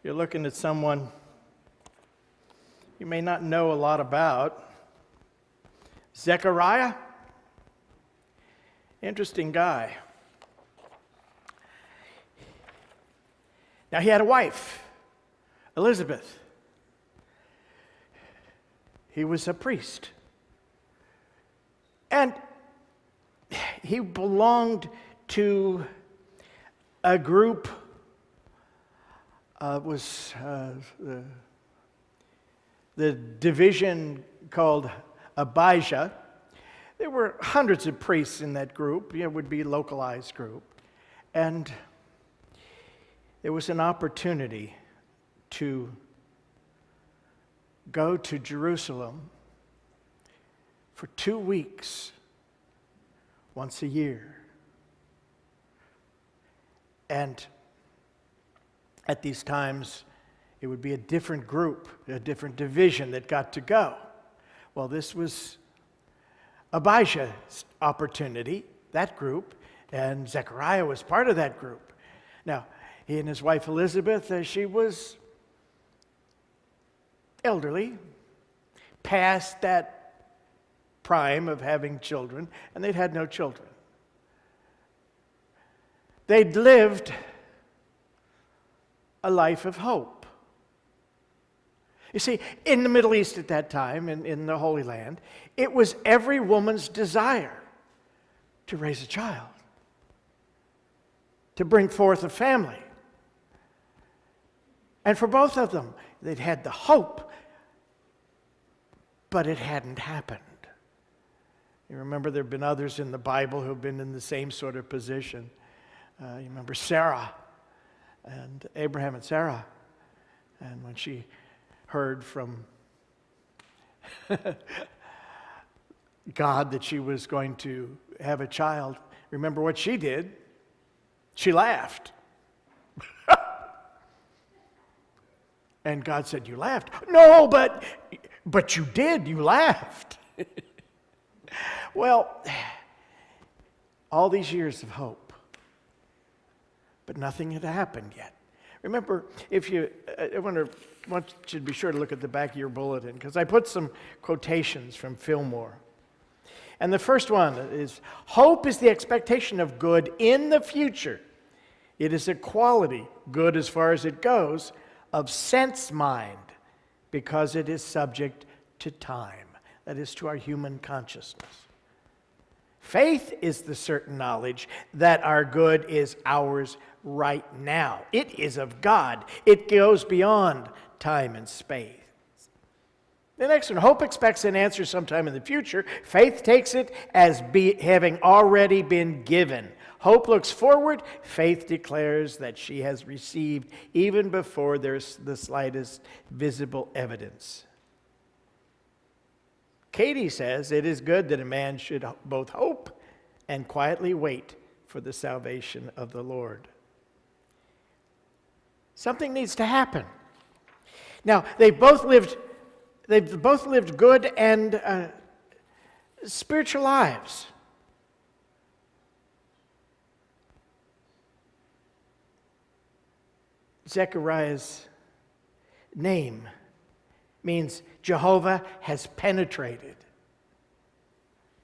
You're looking at someone you may not know a lot about. Zechariah, interesting guy. Now, he had a wife, Elizabeth. He was a priest. And he belonged to a group, the division called Abijah. There were hundreds of priests in that group. It would be a localized group. And there was an opportunity to go to Jerusalem for 2 weeks, once a year. And at these times, it would be a different group, a different division that got to go. Well, this was Abijah's opportunity, that group, and Zechariah was part of that group. Now, he and his wife Elizabeth, she was elderly, past that prime of having children, and they'd had no children. They'd lived a life of hope. You see, in the Middle East at that time, in the Holy Land, it was every woman's desire to raise a child, to bring forth a family. And for both of them, they'd had the hope, but it hadn't happened. You remember there have been others in the Bible who have been in the same sort of position. You remember Sarah and Abraham and Sarah. And when she heard from God that she was going to have a child, remember what she did? She laughed. And God said, "You laughed." "No, but you did. You laughed." Well, all these years of hope, but nothing had happened yet. Remember, I want you to be sure to look at the back of your bulletin, because I put some quotations from Fillmore. And the first one is, "Hope is the expectation of good in the future. It is a quality, good as far as it goes, of sense mind, because it is subject to time." That is, to our human consciousness. "Faith is the certain knowledge that our good is ours right now. It is of God. It goes beyond time and space." The next one, "Hope expects an answer sometime in the future. Faith takes it as having already been given. Hope looks forward. Faith declares that she has received even before there's the slightest visible evidence." Katie says, "It is good that a man should both hope and quietly wait for the salvation of the Lord." Something needs to happen. Now, they've both lived good and spiritual lives. Zechariah's name means Jehovah has penetrated.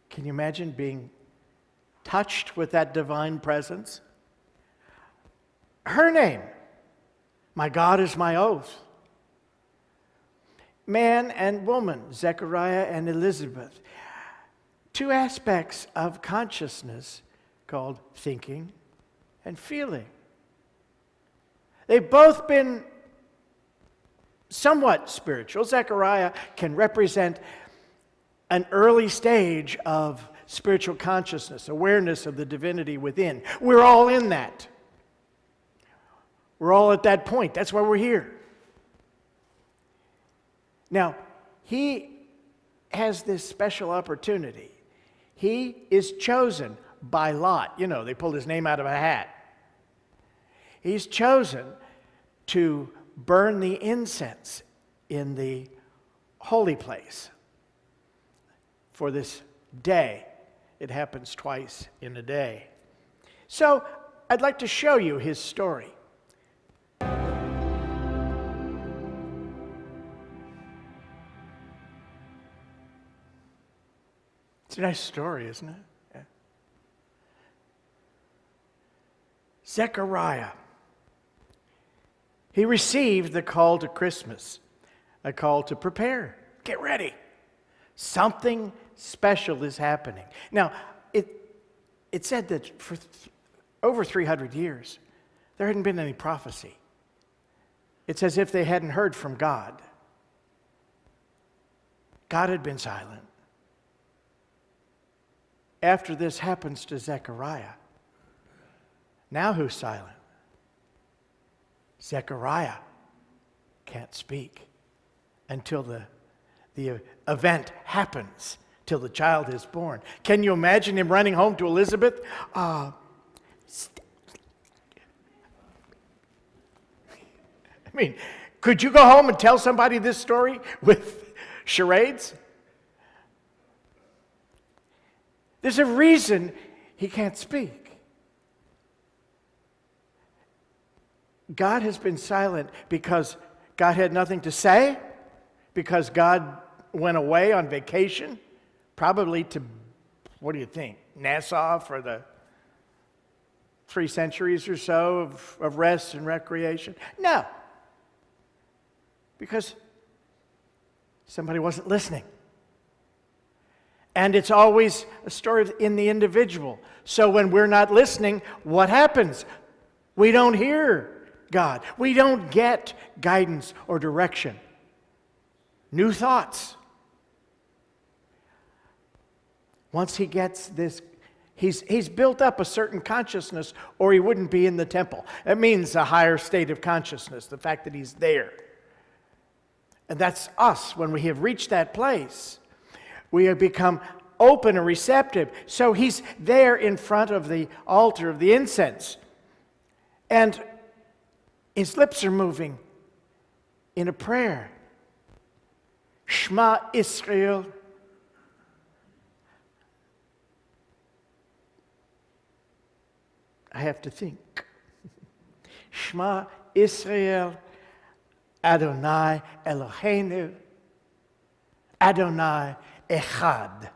Can you imagine being touched with that divine presence? Her name, "My God is my oath." Man and woman, Zechariah and Elizabeth. Two aspects of consciousness called thinking and feeling. They've both been somewhat spiritual. Zechariah can represent an early stage of spiritual consciousness, awareness of the divinity within. We're all in that. We're all at that point. That's why we're here. Now, he has this special opportunity. He is chosen by lot. You know, they pulled his name out of a hat. He's chosen to burn the incense in the holy place for this day. It happens twice in a day. So I'd like to show you his story. It's a nice story, isn't it? Yeah. Zechariah. He received the call to Christmas, a call to prepare, get ready. Something special is happening. Now, it said that for over 300 years, there hadn't been any prophecy. It's as if they hadn't heard from God. God had been silent. After this happens to Zechariah, now who's silent? Zechariah can't speak until the event happens, till the child is born. Can you imagine him running home to Elizabeth? I mean, could you go home and tell somebody this story with charades? There's a reason he can't speak. God has been silent because God had nothing to say, because God went away on vacation, probably to, what do you think, Nassau for the 3 centuries or so of rest and recreation? No. Because somebody wasn't listening. And it's always a story in the individual. So when we're not listening, what happens? We don't hear God. We don't get guidance or direction. New thoughts. Once he gets this, he's built up a certain consciousness, or he wouldn't be in the temple. It means a higher state of consciousness, the fact that he's there. And that's us. When we have reached that place, we have become open and receptive. So he's there in front of the altar of the incense. And his lips are moving in a prayer. Shema Israel. I have to think. Shema Israel, Adonai Eloheinu, Adonai Echad.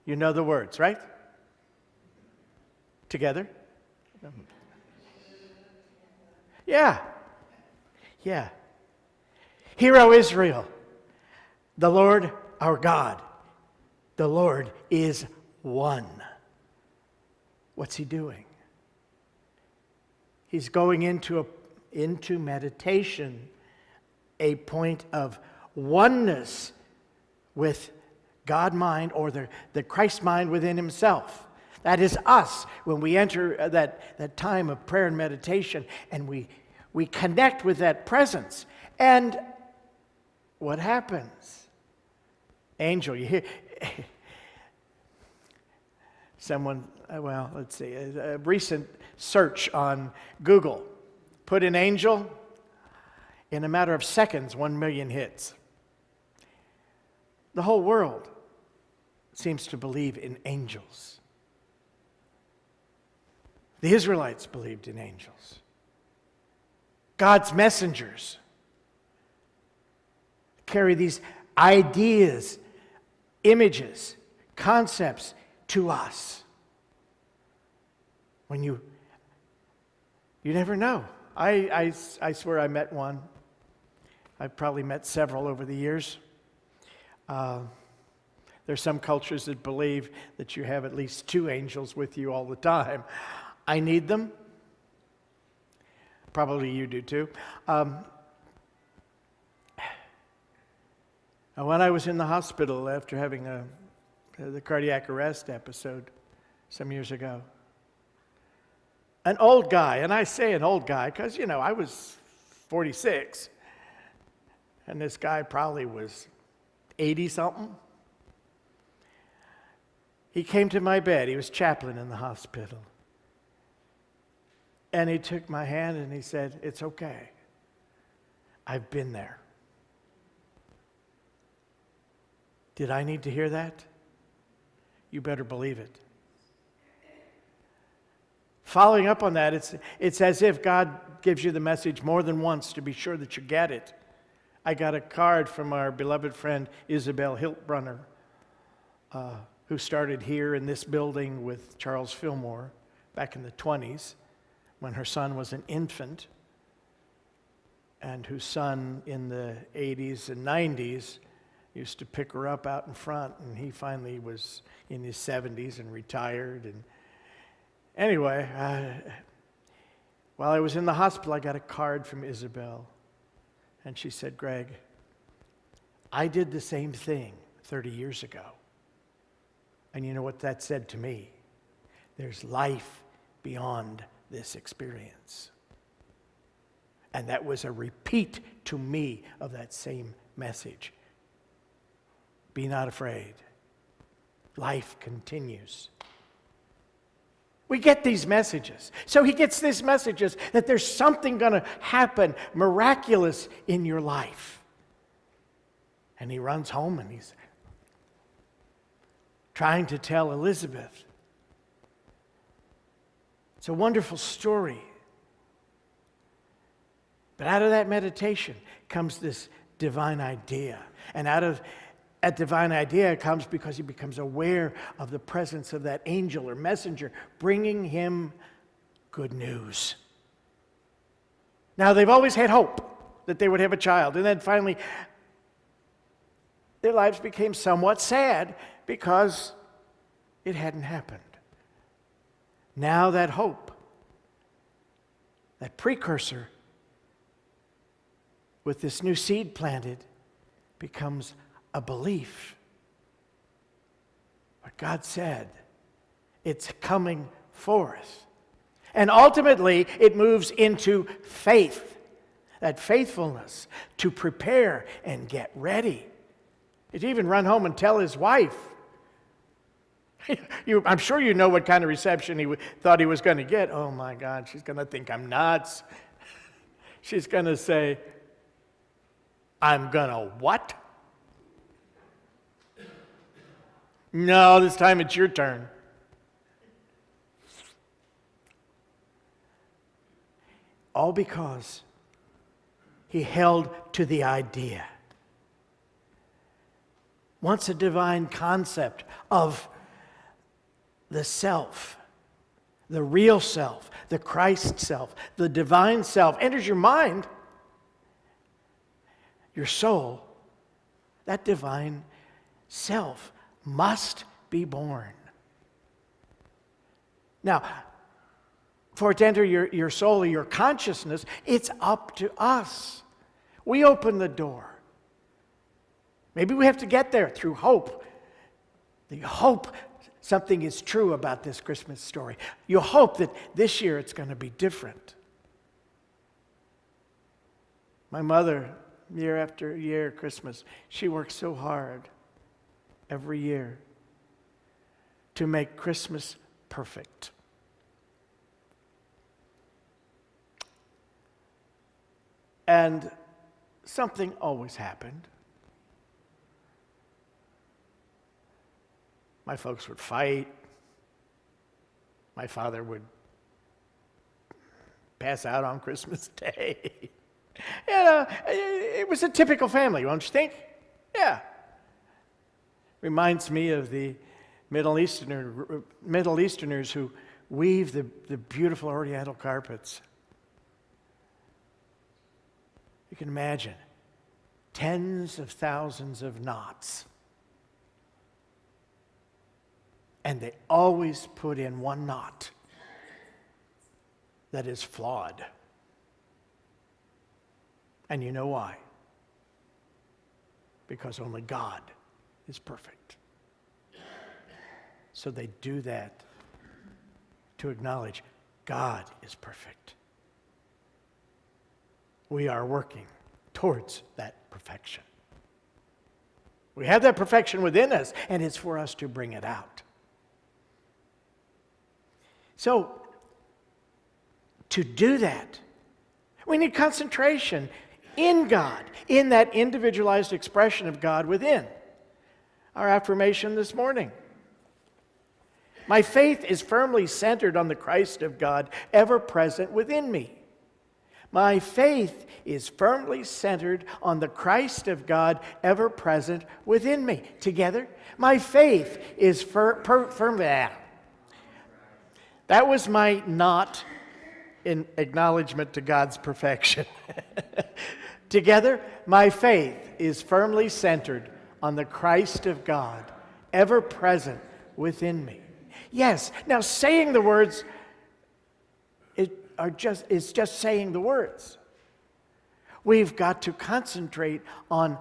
You know the words, right? Together? Yeah. Hear, O Israel, the Lord our God, the Lord is one. What's he doing? He's going into meditation, a point of oneness with God mind, or the Christ mind within himself. That is us when we enter that time of prayer and meditation, and we connect with that presence. And what happens? Angel, you hear someone, let's see, a recent search on Google, put in angel, in a matter of seconds, 1 million hits. The whole world seems to believe in angels. The Israelites believed in angels. God's messengers carry these ideas, images, concepts to us. When you never know. I swear I met one. I've probably met several over the years. There's some cultures that believe that you have at least 2 angels with you all the time. I need them. Probably you do too. When I was in the hospital after having the cardiac arrest episode some years ago, an old guy, and I say an old guy because, I was 46, and this guy probably was 80-something. He came to my bed. He was chaplain in the hospital. And he took my hand and he said, "It's okay. I've been there." Did I need to hear that? You better believe it. Following up on that, it's as if God gives you the message more than once to be sure that you get it. I got a card from our beloved friend Isabel Hiltbrunner who started here in this building with Charles Fillmore back in the 20s when her son was an infant, and whose son in the 80s and 90s used to pick her up out in front, and he finally was in his 70s and retired. And anyway, while I was in the hospital, I got a card from Isabel, and she said, "Greg, I did the same thing 30 years ago. And you know what that said to me? There's life beyond this experience." And that was a repeat to me of that same message. Be not afraid. Life continues. We get these messages. So he gets these messages that there's something going to happen miraculous in your life. And he runs home and he's trying to tell Elizabeth. It's a wonderful story. But out of that meditation comes this divine idea. And out of that divine idea comes because he becomes aware of the presence of that angel or messenger bringing him good news. Now, they've always had hope that they would have a child. And then finally, their lives became somewhat sad because it hadn't happened. Now that hope, that precursor, with this new seed planted, becomes a belief. What God said, it's coming forth. And ultimately, it moves into faith, that faithfulness to prepare and get ready. He'd even run home and tell his wife. I'm sure you know what kind of reception he thought he was going to get. Oh my God, she's going to think I'm nuts. She's going to say, "I'm going to what?" "No, this time it's your turn." All because he held to the idea. Once a divine concept of the self, the real self, the Christ self, the divine self enters your mind, your soul, that divine self must be born. Now, for it to enter your soul or your consciousness, it's up to us. We open the door. Maybe we have to get there through hope. The hope something is true about this Christmas story. You hope that this year it's going to be different. My mother, year after year, Christmas, she works so hard every year to make Christmas perfect. And something always happened. My folks would fight. My father would pass out on Christmas Day. It was a typical family, don't you think? Yeah. Reminds me of the Middle Easterners who weave the beautiful Oriental carpets. You can imagine tens of thousands of knots. And they always put in one knot that is flawed. And you know why? Because only God is perfect. So they do that to acknowledge God is perfect. We are working towards that perfection. We have that perfection within us, and it's for us to bring it out. So, to do that, we need concentration in God, in that individualized expression of God within. Our affirmation this morning. My faith is firmly centered on the Christ of God, ever present within me. My faith is firmly centered on the Christ of God ever present within me. Together, my faith is firmly. That was my not in acknowledgement to God's perfection. Together, my faith is firmly centered on the Christ of God ever present within me. Yes, now saying the words is just saying the words. We've got to concentrate on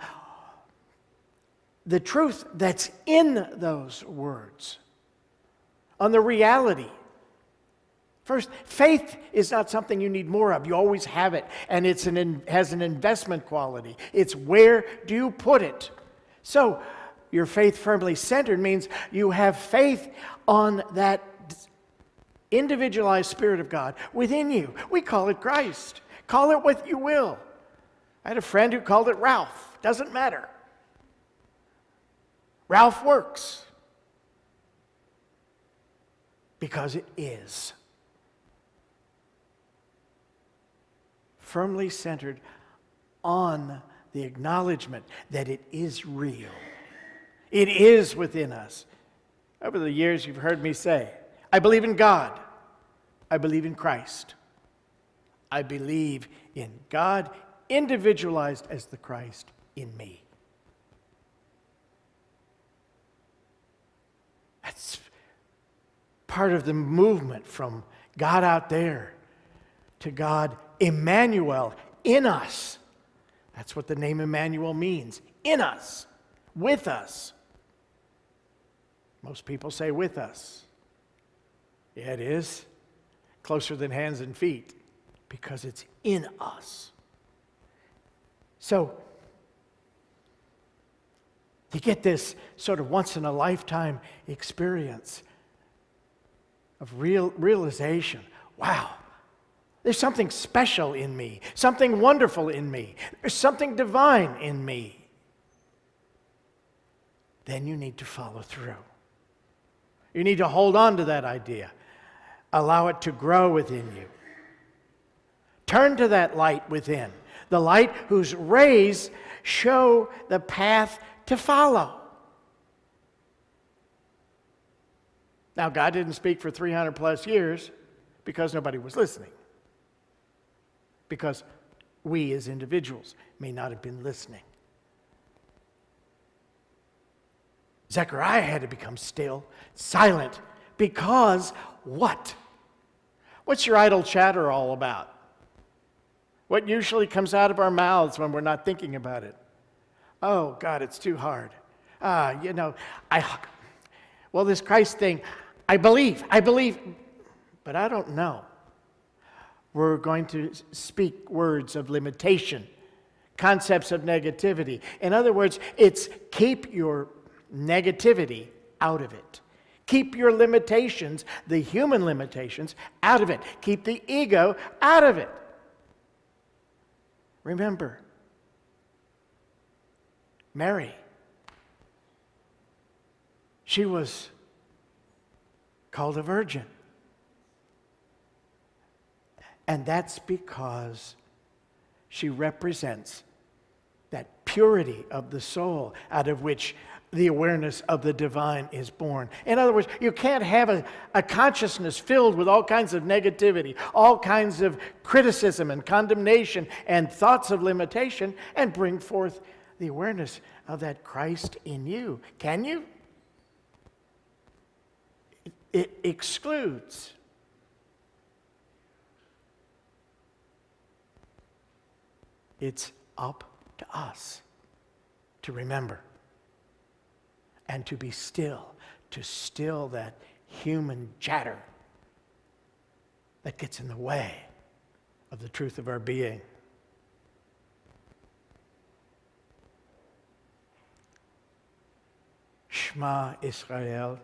the truth that's in those words, on the reality. First, faith is not something you need more of. You always have it, and it has an investment quality. It's where do you put it? So, your faith firmly centered means you have faith on that individualized Spirit of God within you. We call it Christ. Call it what you will. I had a friend who called it Ralph. Doesn't matter. Ralph works because it is. Firmly centered on the acknowledgement that it is real. It is within us. Over the years, you've heard me say, I believe in God. I believe in Christ. I believe in God individualized as the Christ in me. That's part of the movement from God out there to God Emmanuel in us. That's what the name Emmanuel means. In us. With us. Most people say with us. Yeah, it is. Closer than hands and feet. Because it's in us. So, to get this sort of once-in-a-lifetime experience of realization, wow, there's something special in me, something wonderful in me, there's something divine in me. Then you need to follow through. You need to hold on to that idea. Allow it to grow within you. Turn to that light within, the light whose rays show the path to follow. Now, God didn't speak for 300 plus years because nobody was listening. Because we as individuals may not have been listening. Zechariah had to become still, silent, because what? What's your idle chatter all about? What usually comes out of our mouths when we're not thinking about it? Oh, God, it's too hard. This Christ thing, I believe, but I don't know. We're going to speak words of limitation, concepts of negativity. In other words, it's keep your negativity out of it. Keep your limitations, the human limitations, out of it. Keep the ego out of it. Remember, Mary, she was called a virgin. And that's because she represents that purity of the soul out of which the awareness of the divine is born. In other words, you can't have a consciousness filled with all kinds of negativity, all kinds of criticism and condemnation and thoughts of limitation and bring forth the awareness of that Christ in you. Can you? It excludes. It's up to us to remember and to be still, to still that human chatter that gets in the way of the truth of our being. Shema Israel.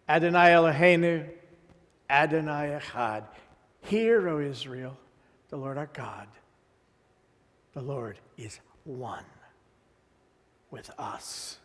Adonai Eloheinu, Adonai Echad. Hear, O Israel, the Lord our God, the Lord is one with us.